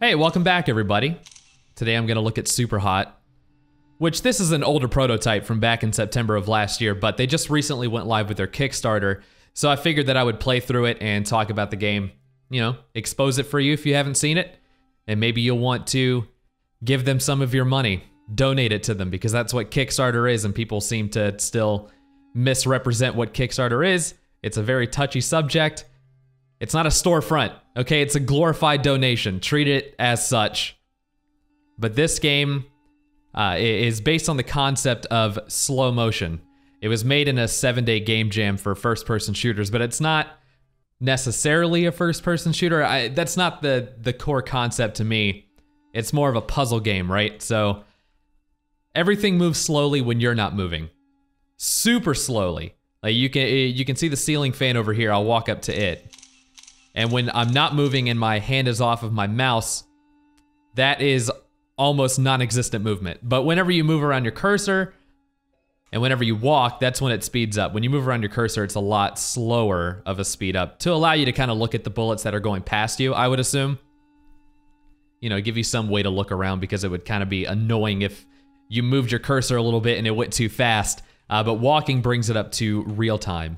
Hey, welcome back everybody. Today I'm gonna look at SUPERHOT, which this is an older prototype from back in September of last year, but they just recently went live with their Kickstarter, so I figured that I would play through it and talk about the game, you know, expose it for you if you haven't seen it, and maybe you'll want to give them some of your money, donate it to them, because that's what Kickstarter is, and people seem to still misrepresent what Kickstarter is. It's a very touchy subject. It's not a storefront, okay? It's a glorified donation. Treat it as such. But this game is based on the concept of slow motion. It was made in a 7-day game jam for first-person shooters, but it's not necessarily a first-person shooter. That's not the core concept to me. It's more of a puzzle game, right? So everything moves slowly when you're not moving. Super slowly. Like you can see the ceiling fan over here. I'll walk up to it. And when I'm not moving and my hand is off of my mouse, that is almost non-existent movement. But whenever you move around your cursor and whenever you walk, that's when it speeds up. When you move around your cursor, it's a lot slower of a speed up to allow you to kind of look at the bullets that are going past you, I would assume. You know, give you some way to look around, because it would kind of be annoying if you moved your cursor a little bit and it went too fast. But walking brings it up to real time.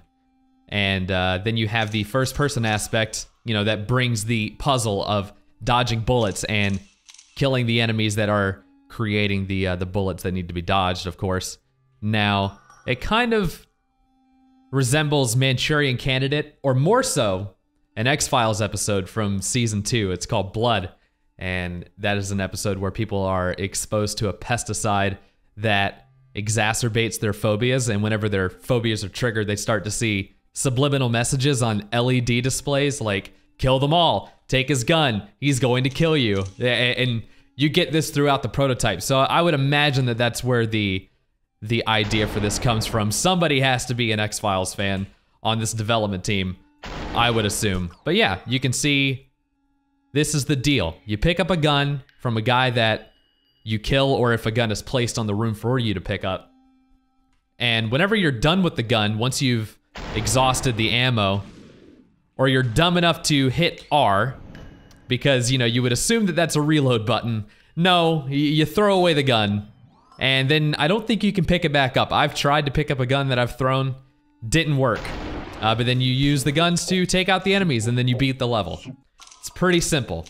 And then you have the first-person aspect, you know, that brings the puzzle of dodging bullets and killing the enemies that are creating the bullets that need to be dodged, of course. Now, it kind of resembles Manchurian Candidate, or more so, an X-Files episode from Season 2. It's called Blood, and that is an episode where people are exposed to a pesticide that exacerbates their phobias, and whenever their phobias are triggered, they start to see subliminal messages on LED displays like, kill them all, take his gun, he's going to kill you. And you get this throughout the prototype. So I would imagine that that's where the idea for this comes from. Somebody has to be an X-Files fan on this development team, I would assume. But yeah, you can see this is the deal. You pick up a gun from a guy that you kill, or if a gun is placed on the room for you to pick up. And whenever you're done with the gun, once you've exhausted the ammo, or you're dumb enough to hit R, because, you know, you would assume that that's a reload button. No, you throw away the gun, and then I don't think you can pick it back up. I've tried to pick up a gun that I've thrown, didn't work. But then you use the guns to take out the enemies, and then you beat the level. It's pretty simple.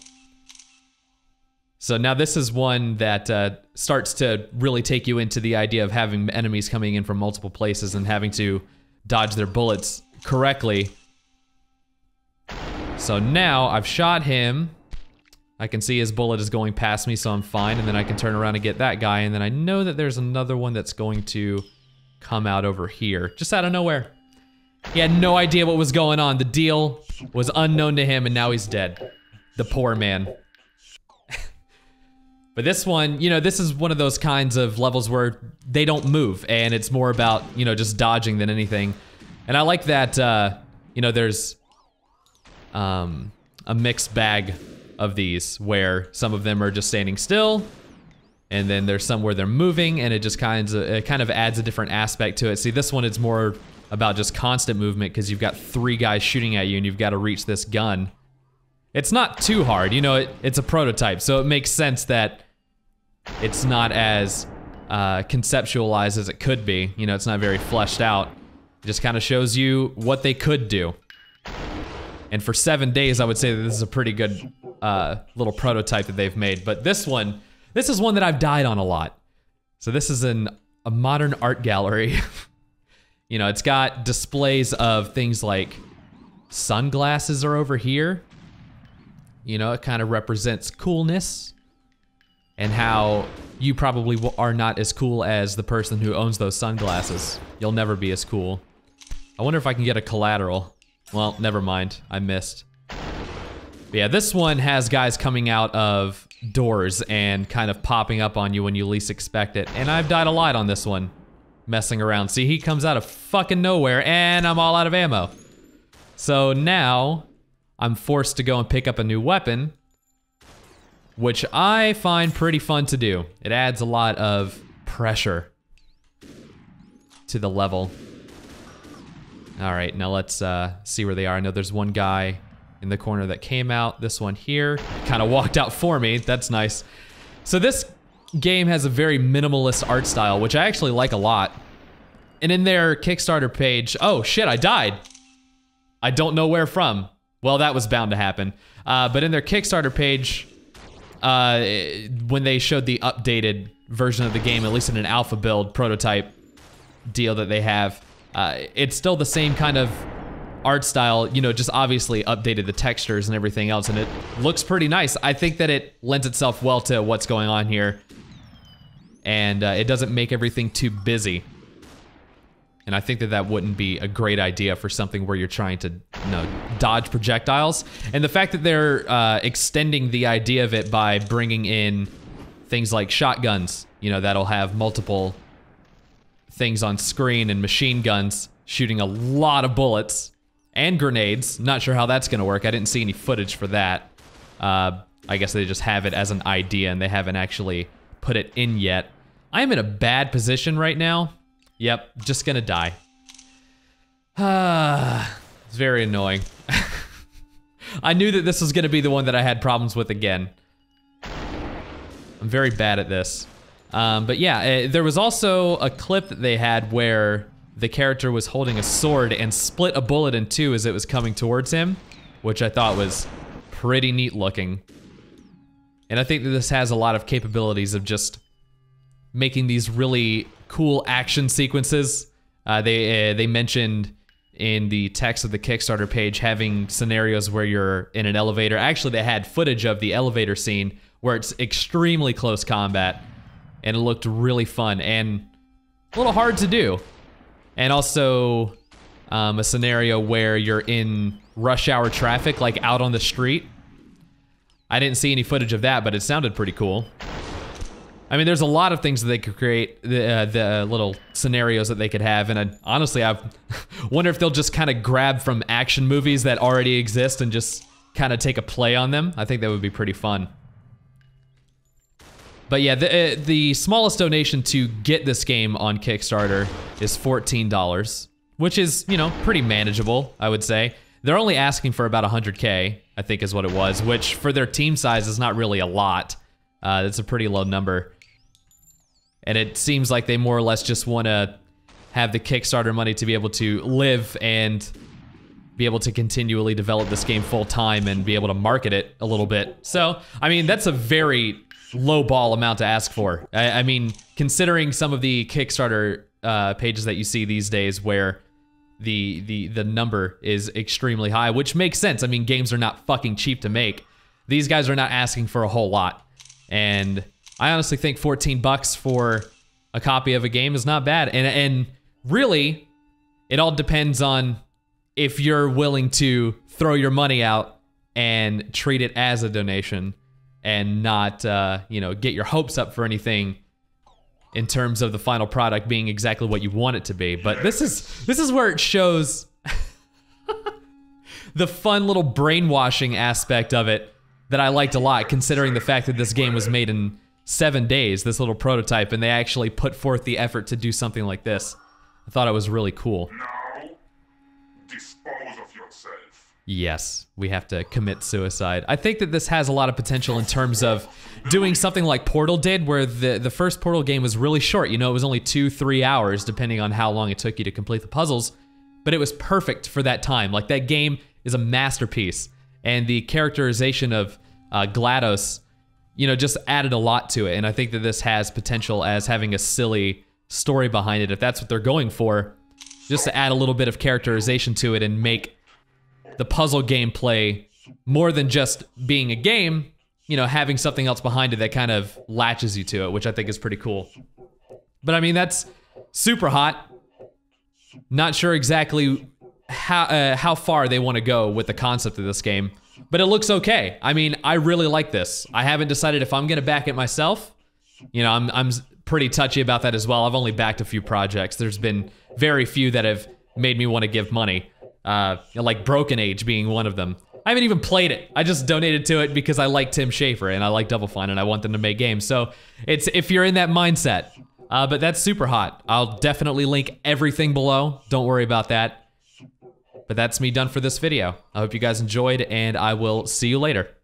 So now this is one that starts to really take you into the idea of having enemies coming in from multiple places and having to dodge their bullets correctly. So now I've shot him. I can see his bullet is going past me, so I'm fine. And then I can turn around and get that guy. And then I know that there's another one that's going to come out over here, just out of nowhere. He had no idea what was going on. The deal was unknown to him, and now he's dead. The poor man. But this one, you know, this is one of those kinds of levels where they don't move, and it's more about, you know, just dodging than anything. And I like that, you know, there's a mixed bag of these, where some of them are just standing still, and then there's some where they're moving, and it just kind of adds a different aspect to it. See, this one is more about just constant movement, because you've got 3 guys shooting at you, and you've got to reach this gun. It's not too hard, you know, it's a prototype, so it makes sense that it's not as conceptualized as it could be. You know, it's not very fleshed out. It just kind of shows you what they could do. And for 7 days, I would say that this is a pretty good little prototype that they've made. But this is one that I've died on a lot. So this is a modern art gallery. You know, it's got displays of things like sunglasses are over here. You know, it kind of represents coolness, and how you probably are not as cool as the person who owns those sunglasses. You'll never be as cool. I wonder if I can get a collateral. Well, never mind, I missed. But yeah, this one has guys coming out of doors and kind of popping up on you when you least expect it. And I've died a lot on this one, messing around. See, he comes out of fucking nowhere, and I'm all out of ammo. So now, I'm forced to go and pick up a new weapon, which I find pretty fun to do. It adds a lot of pressure to the level. All right, now let's see where they are. I know there's one guy in the corner that came out. This one here kind of walked out for me. That's nice. So this game has a very minimalist art style, which I actually like a lot. And in their Kickstarter page, oh shit, I died. I don't know where from. Well, that was bound to happen. But in their Kickstarter page, when they showed the updated version of the game, at least in an alpha build prototype deal that they have, it's still the same kind of art style, you know, just obviously updated the textures and everything else, and it looks pretty nice. I think that it lends itself well to what's going on here, and it doesn't make everything too busy. And I think that that wouldn't be a great idea for something where you're trying to, you know, dodge projectiles. And the fact that they're extending the idea of it by bringing in things like shotguns, you know, that'll have multiple things on screen, and machine guns shooting a lot of bullets, and grenades. Not sure how that's gonna work. I didn't see any footage for that. I guess they just have it as an idea and they haven't actually put it in yet. I'm in a bad position right now. Yep, just gonna die. It's very annoying. I knew that this was gonna be the one that I had problems with again. I'm very bad at this. But yeah, there was also a clip that they had where the character was holding a sword and split a bullet in two as it was coming towards him, which I thought was pretty neat looking. And I think that this has a lot of capabilities of just making these really cool action sequences. They mentioned in the text of the Kickstarter page having scenarios where you're in an elevator. Actually, they had footage of the elevator scene where it's extremely close combat, and it looked really fun and a little hard to do. And also a scenario where you're in rush hour traffic, like out on the street. I didn't see any footage of that, but it sounded pretty cool. I mean, there's a lot of things that they could create, the little scenarios that they could have, and honestly, I wonder if they'll just kind of grab from action movies that already exist and just kind of take a play on them. I think that would be pretty fun. But yeah, the smallest donation to get this game on Kickstarter is $14, which is, you know, pretty manageable, I would say. They're only asking for about 100K, I think is what it was, which for their team size is not really a lot. That's a pretty low number. And it seems like they more or less just want to have the Kickstarter money to be able to live and be able to continually develop this game full time and be able to market it a little bit. So, I mean, that's a very low ball amount to ask for. I mean, considering some of the Kickstarter pages that you see these days where the number is extremely high, which makes sense. I mean, games are not fucking cheap to make. These guys are not asking for a whole lot. And I honestly think 14 bucks for a copy of a game is not bad. And really, it all depends on if you're willing to throw your money out and treat it as a donation and not, you know, get your hopes up for anything in terms of the final product being exactly what you want it to be. But this is where it shows the fun little brainwashing aspect of it that I liked a lot, considering the fact that this game was made in 7 days, this little prototype, and they actually put forth the effort to do something like this. I thought it was really cool. Now, dispose of yourself. Yes, we have to commit suicide. I think that this has a lot of potential in terms of doing something like Portal did, where the first Portal game was really short. You know, it was only 2-3 hours, depending on how long it took you to complete the puzzles, but it was perfect for that time. Like, that game is a masterpiece, and the characterization of GLaDOS, you know, just added a lot to it, and I think that this has potential as having a silly story behind it, if that's what they're going for, just to add a little bit of characterization to it and make the puzzle gameplay more than just being a game, you know, having something else behind it that kind of latches you to it, which I think is pretty cool. But I mean, that's SUPERHOT. Not sure exactly how far they want to go with the concept of this game, but it looks okay. I mean, I really like this. I haven't decided if I'm gonna back it myself. You know, I'm pretty touchy about that as well. I've only backed a few projects. There's been very few that have made me want to give money. Like Broken Age being one of them. I haven't even played it. I just donated to it because I like Tim Schafer and I like Double Fine and I want them to make games. So it's if you're in that mindset. But that's SUPERHOT. I'll definitely link everything below. Don't worry about that. But that's me done for this video. I hope you guys enjoyed, and I will see you later.